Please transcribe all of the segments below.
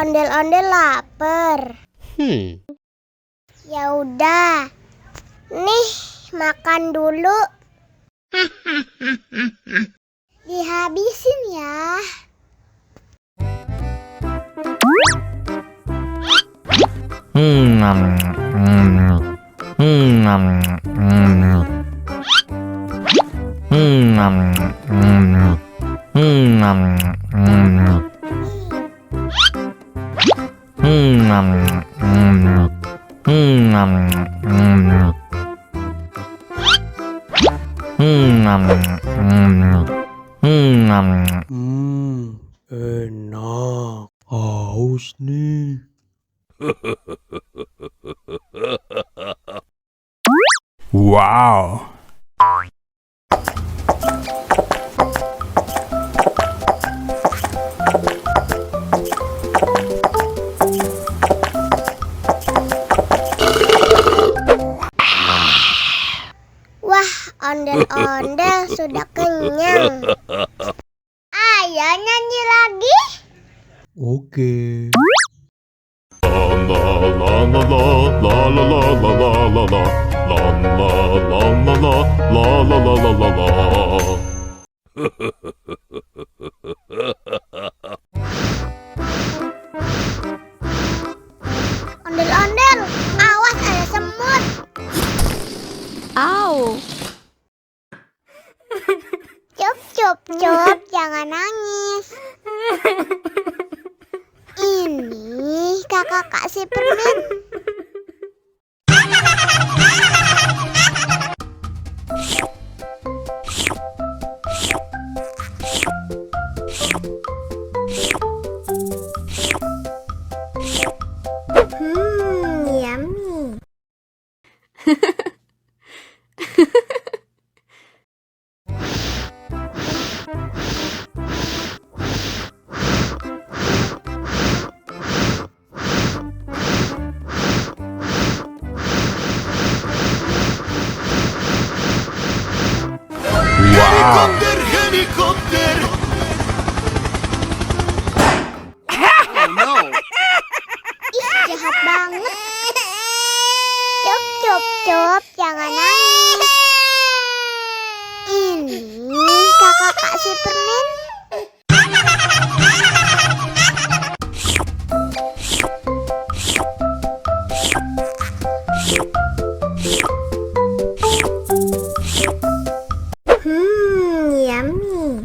Ondel-ondel lapar. Ya udah. Nih, makan dulu. Dihabisin ya. Enak. Haus nih. Wow. Wah, ondel-ondel sudah kenyang. Ayo nyanyi lagi. Oke. Ondel-ondel, awas ada semut. Au. Cup, cup, cup, jangan nangis. Ini kakak kasih permen. Yummy. Helikopter. Ih, jahat banget. Cup, cup, cup, jangan nangis. Ini kakak kasih permen. Yummy.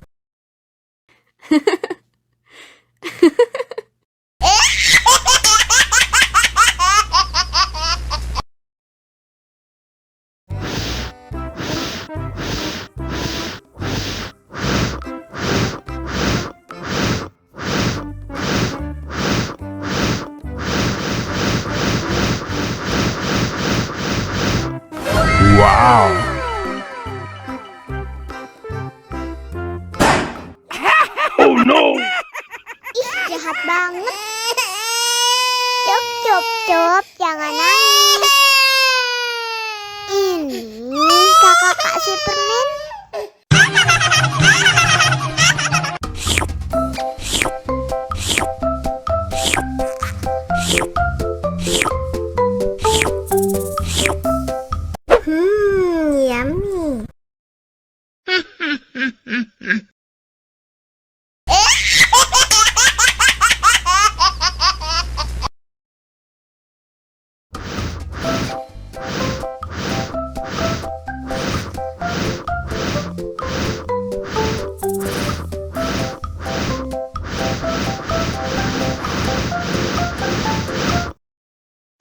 Wow. Oh no. Ih, jahat banget. Cup, cup, cup, jangan nangis. Ini kakak kasih permen. Yummy.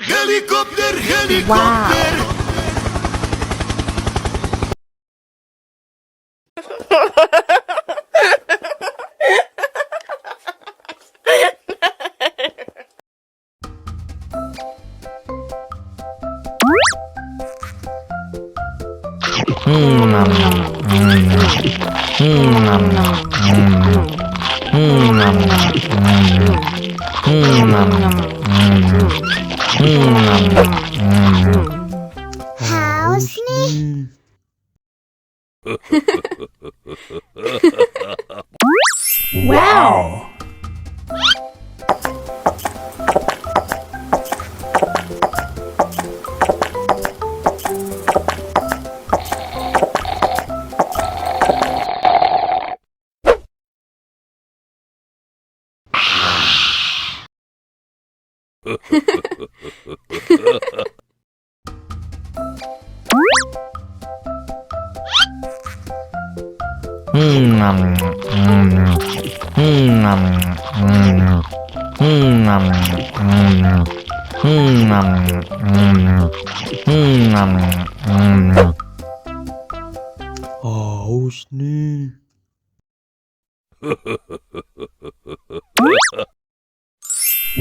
Helikopter, helikopter. Haus nih. Haus nih.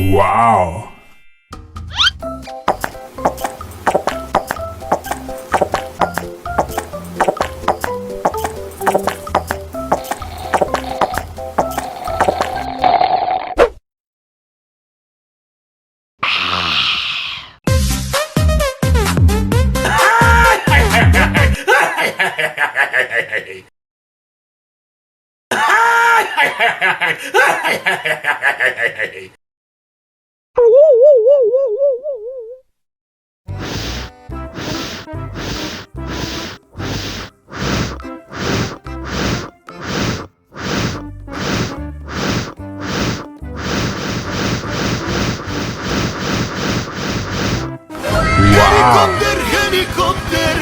Wow. Helikopter, helikopter.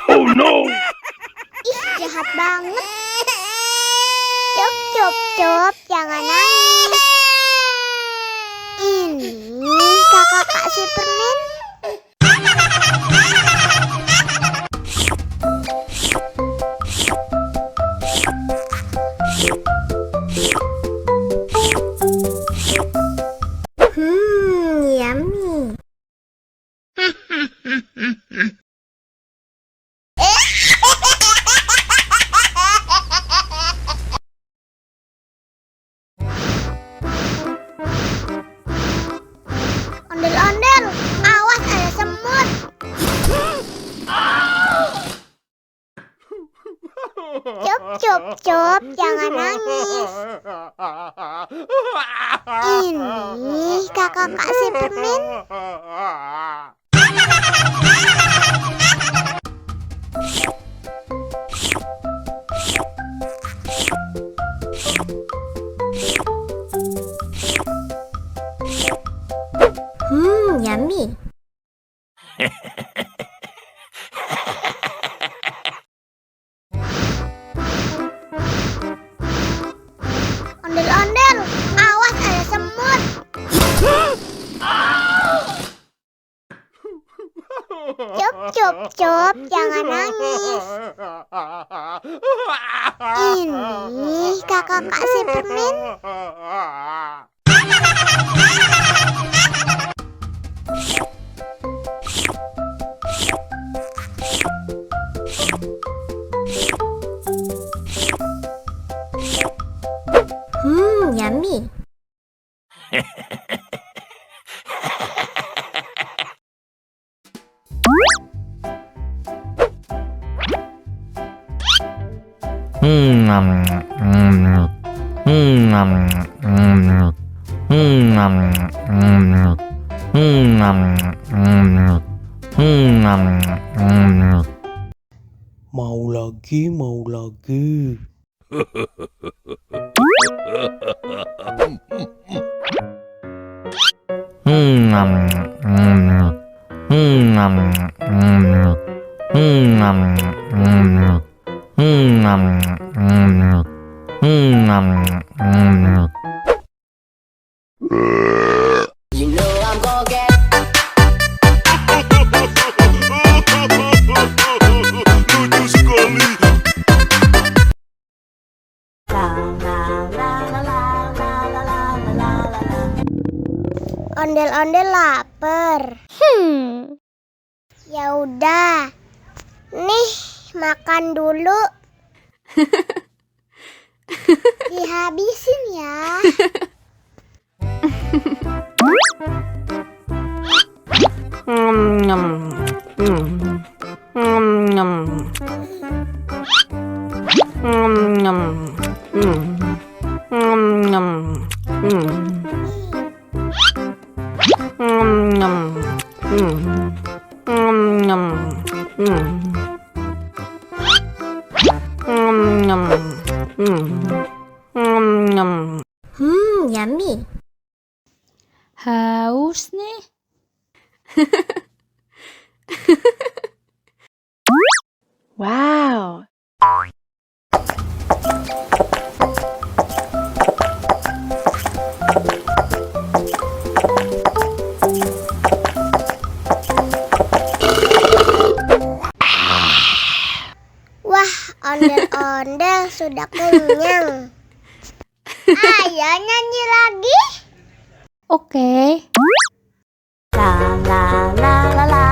Oh no. Ih, jahat banget. Cup, cup, cup, jangan nangis. Ini kakak Kak Superman. Yummy. Ondel-ondel, awas ada semut. Cup, cup, cup, jangan nangis. Ini kakak Kak Superman. Yummy. Ondel-ondel, awas ada semut. Cup, cup, cup, jangan nangis. Ini kakak Kak Superman. Yummy. Mau lagi, mau lagi. You know I'm gonna get Lucu sekali. Ondel-ondel lapar. Ya udah. Nih, makan dulu. Dihabisin ya. Yummy. Haus nih. Wow. Wah, ondel-ondel sudah kenyang. Ayo nyanyi lagi. Oke. La la la la la.